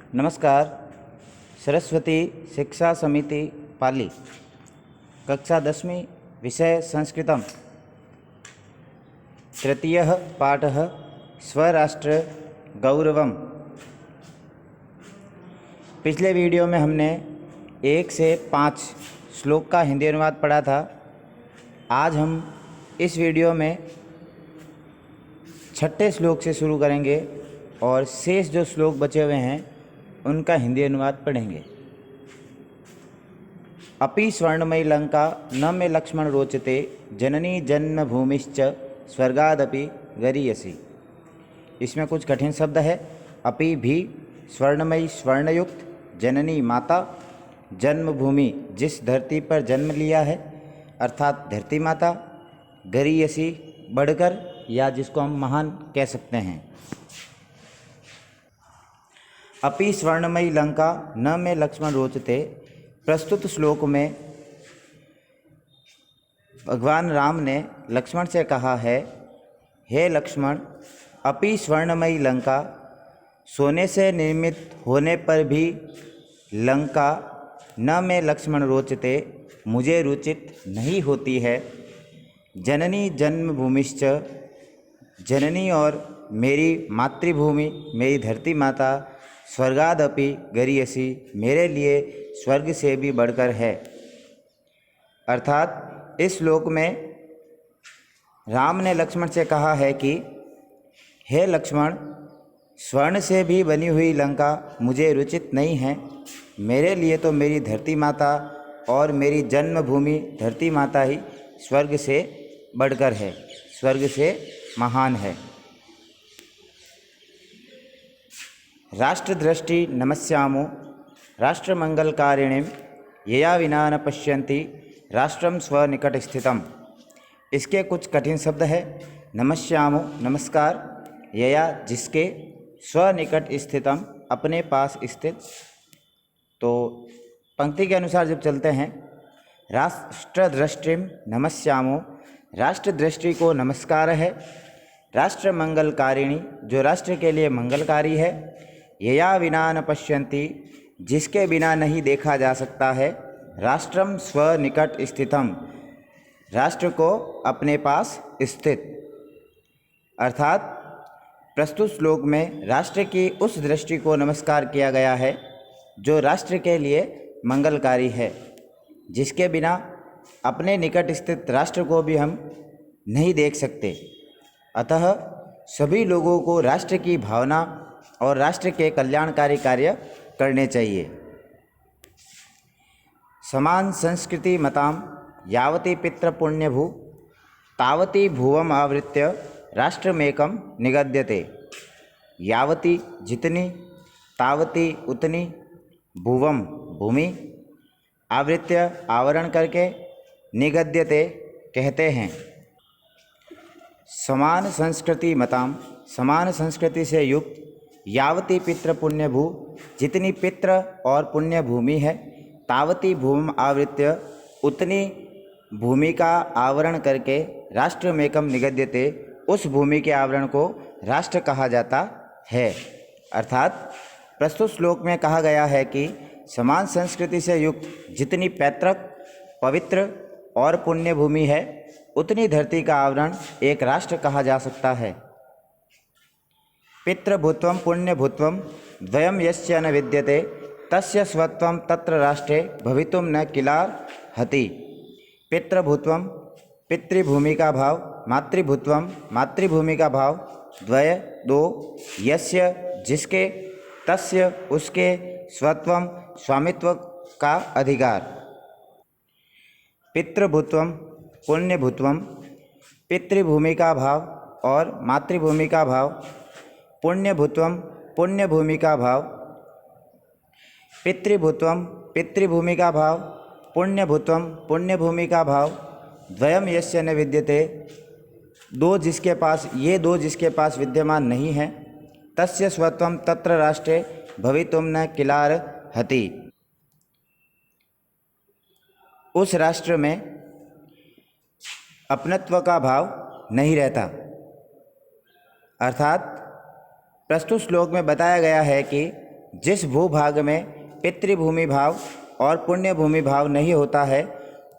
नमस्कार। सरस्वती शिक्षा समिति पाली, कक्षा 10वीं, विषय संस्कृतम, तृतीयः पाठः स्वराष्ट्र गौरवम। पिछले वीडियो में हमने 1 से 5 श्लोक का हिंदी अनुवाद पढ़ा था। आज हम इस वीडियो में 6ठे श्लोक से शुरू करेंगे और शेष जो श्लोक बचे हुए हैं उनका हिंदी अनुवाद पढ़ेंगे। अपि स्वर्णमयी लंका न मे लक्ष्मण रोचते, जननी जन्मभूमिश्च स्वर्गादपि गरीयसी। इसमें कुछ कठिन शब्द है। अपि भी, स्वर्णमयी स्वर्णयुक्त, जननी माता, जन्मभूमि जिस धरती पर जन्म लिया है अर्थात धरती माता, गरीयसी बढ़कर या जिसको हम महान कह सकते हैं। अपि स्वर्णमयी लंका न मे लक्ष्मण रोचते। प्रस्तुत श्लोक में भगवान राम ने लक्ष्मण से कहा है, हे लक्ष्मण, अपि स्वर्णमयी लंका, सोने से निर्मित होने पर भी लंका न मे लक्ष्मण रोचते, मुझे रुचित नहीं होती है। जननी जन्मभूमिश्च, जननी और मेरी मातृभूमि, मेरी धरती माता, स्वर्गादपि गरीयसी, मेरे लिए स्वर्ग से भी बढ़कर है। अर्थात इस श्लोक में राम ने लक्ष्मण से कहा है कि हे लक्ष्मण, स्वर्ण से भी बनी हुई लंका मुझे रुचित नहीं है। मेरे लिए तो मेरी धरती माता और मेरी जन्मभूमि धरती माता ही स्वर्ग से बढ़कर है, स्वर्ग से महान है। राष्ट्रदृष्टि नमस्यामो राष्ट्रमंगलकारिणीं, यया विना न पश्यन्ति राष्ट्रम स्वनिकट स्थितम। इसके कुछ कठिन शब्द है। नमस्यामो नमस्कार, यया जिसके, स्वनिकट स्थितम अपने पास स्थित। तो पंक्ति के अनुसार जब चलते हैं, राष्ट्रदृष्टिं नमस्यामो, राष्ट्र दृष्टि को नमस्कार है। राष्ट्र मंगलकारिणी, जो राष्ट्र के लिए मंगलकारी है। यया विना न पश्यन्ति, जिसके बिना नहीं देखा जा सकता है। राष्ट्रम स्वनिकट स्थितम, राष्ट्र को अपने पास स्थित। अर्थात प्रस्तुत श्लोक में राष्ट्र की उस दृष्टि को नमस्कार किया गया है जो राष्ट्र के लिए मंगलकारी है, जिसके बिना अपने निकट स्थित राष्ट्र को भी हम नहीं देख सकते। अतः सभी लोगों को राष्ट्र की भावना और राष्ट्र के कल्याणकारी कार्य करने चाहिए। समान संस्कृति मताम यावती पितृपुण्यभू, तावती भुवम आवृत्य राष्ट्रमेकम निगद्यते। यावती जितनी, तावती उतनी, भुवम भूमि, आवृत्य आवरण करके, निगद्यते कहते हैं। समान संस्कृति मताम, समान संस्कृति से युक्त, यावती पितृ पुण्य भू, जितनी पितृ और पुण्य भूमि है, तावती भूम आवृत्य, उतनी भूमि का आवरण करके, राष्ट्रमेकम निगद्यते, उस भूमि के आवरण को राष्ट्र कहा जाता है। अर्थात प्रस्तुत श्लोक में कहा गया है कि समान संस्कृति से युक्त जितनी पैतृक, पवित्र और पुण्य भूमि है, उतनी धरती का आवरण एक राष्ट्र कहा जा सकता है। पितृभूत्वं पुण्यभूत्वं द्वयं यस्य न विद्यते, तस्य स्वत्वं तत्र राष्ट्रे भवितुं न किलार्हति। पितृभूत्वं पितृभूमि का भाव, मातृभूत्वं मातृभूमि का भाव, द्वय दो, यस्य जिसके, तस्य उसके, स्वत्वं स्वामित्व का अधिकार। पितृभूत्वं पुण्यभूत्वं पितृभूमि का भाव और मातृभूमि का भाव, पुण्यभूत्वं पुण्यभूमि का भाव, पितृभूत्वं पितृभूमि का भाव, पुण्यभूत्वं पुण्यभूमि का भाव, द्वयं यस्य न विद्यते, ये दो जिसके पास विद्यमान नहीं है, तस्य स्वत्वं तत्र राष्ट्रे भवितुं न किलार्हति, उस राष्ट्र में अपनत्व का भाव नहीं रहता। अर्थात प्रस्तुत श्लोक में बताया गया है कि जिस भूभाग में पितृभूमि भाव और पुण्य भूमि भाव नहीं होता है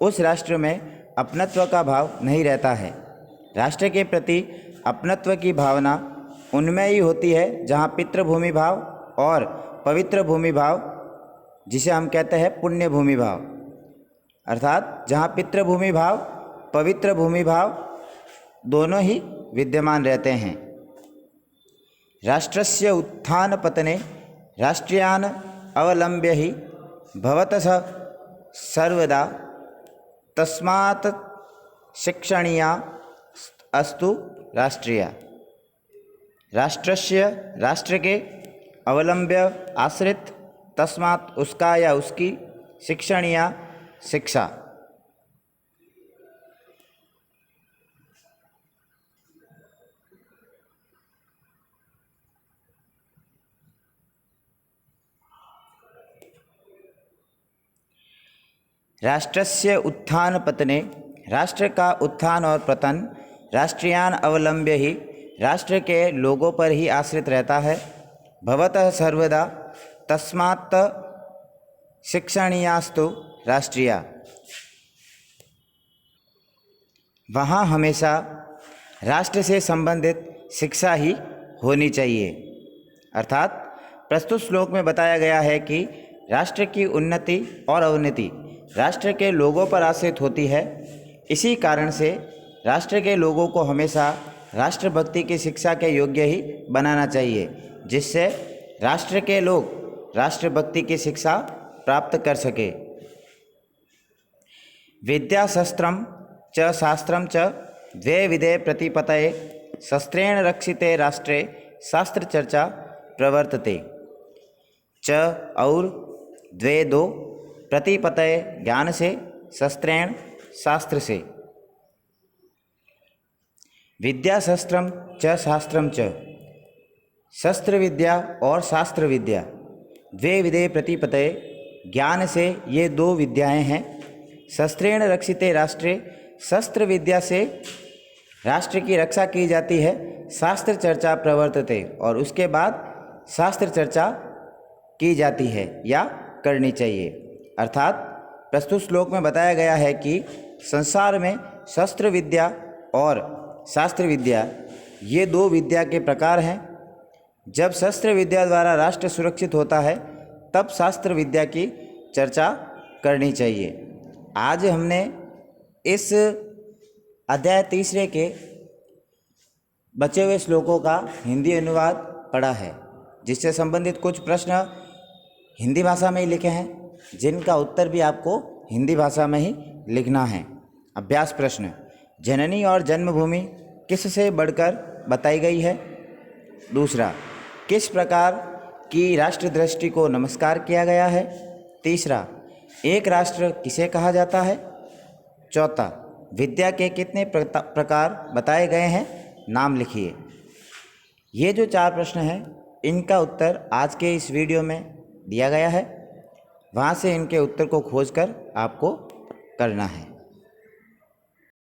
उस राष्ट्र में अपनत्व का भाव नहीं रहता है। राष्ट्र के प्रति अपनत्व की भावना उनमें ही होती है जहाँ पितृभूमि भाव और पवित्र भूमि भाव, जिसे हम कहते हैं पुण्य भूमि भाव, अर्थात जहाँ पितृभूमि भाव पवित्र भूमि भाव दोनों ही विद्यमान रहते हैं। राष्ट्रस्य उत्थान पतने राष्ट्रियान अवलंब्य ही भवतः सर्वदा तस्मात् शिक्षणीया अस्तु राष्ट्रिया। राष्ट्रस्य राष्ट्र के अवलंब्य आश्रित, तस्मात् उसका या उसकी, शिक्षणीया शिक्षा। राष्ट्रस्य उत्थान पतने राष्ट्र का उत्थान और पतन राष्ट्रियान अवलंब्य ही राष्ट्र के लोगों पर ही आश्रित रहता है। भवतः सर्वदा तस्मात् शिक्षणीयास्तु राष्ट्रिया। वहाँ हमेशा राष्ट्र से संबंधित शिक्षा ही होनी चाहिए। अर्थात प्रस्तुत श्लोक में बताया गया है कि राष्ट्र की उन्नति और अवनति राष्ट्र के लोगों पर आश्रित होती है। इसी कारण से राष्ट्र के लोगों को हमेशा राष्ट्रभक्ति की शिक्षा के योग्य ही बनाना चाहिए, जिससे राष्ट्र के लोग राष्ट्रभक्ति की शिक्षा प्राप्त कर सके। विद्या शस्त्रम च शास्त्रम च द्वे विधे प्रतिपतये शस्त्रेण रक्षिते राष्ट्रे शास्त्र चर्चा प्रवर्तते। च और द्वे दो, प्रतिपतये ज्ञान से, शस्त्रेण शास्त्र से। विद्या शस्त्रम च शास्त्रम च, शस्त्र विद्या और शास्त्र विद्या, द्वे विधे प्रतिपतये, ज्ञान से ये दो विद्याएं हैं। शस्त्रेण रक्षिते राष्ट्रे, शस्त्र विद्या से राष्ट्र की रक्षा की जाती है। शास्त्र चर्चा प्रवर्तते, और उसके बाद शास्त्र चर्चा की जाती है या करनी चाहिए। अर्थात प्रस्तुत श्लोक में बताया गया है कि संसार में शस्त्र विद्या और शास्त्र विद्या ये दो विद्या के प्रकार हैं। जब शस्त्र विद्या द्वारा राष्ट्र सुरक्षित होता है तब शास्त्र विद्या की चर्चा करनी चाहिए। आज हमने इस अध्याय 3 के बचे हुए श्लोकों का हिंदी अनुवाद पढ़ा है, जिससे संबंधित कुछ प्रश्न हिंदी भाषा में ही लिखे हैं, जिनका उत्तर भी आपको हिंदी भाषा में ही लिखना है। अभ्यास प्रश्न: जननी और जन्मभूमि किससे बढ़कर बताई गई है? दूसरा, किस प्रकार की राष्ट्र दृष्टि को नमस्कार किया गया है? तीसरा, एक राष्ट्र किसे कहा जाता है? चौथा, विद्या के कितने प्रकार बताए गए हैं? नाम लिखिए। ये जो 4 प्रश्न हैं इनका उत्तर आज के इस वीडियो में दिया गया है, वहाँ से इनके उत्तर को खोजकर आपको करना है।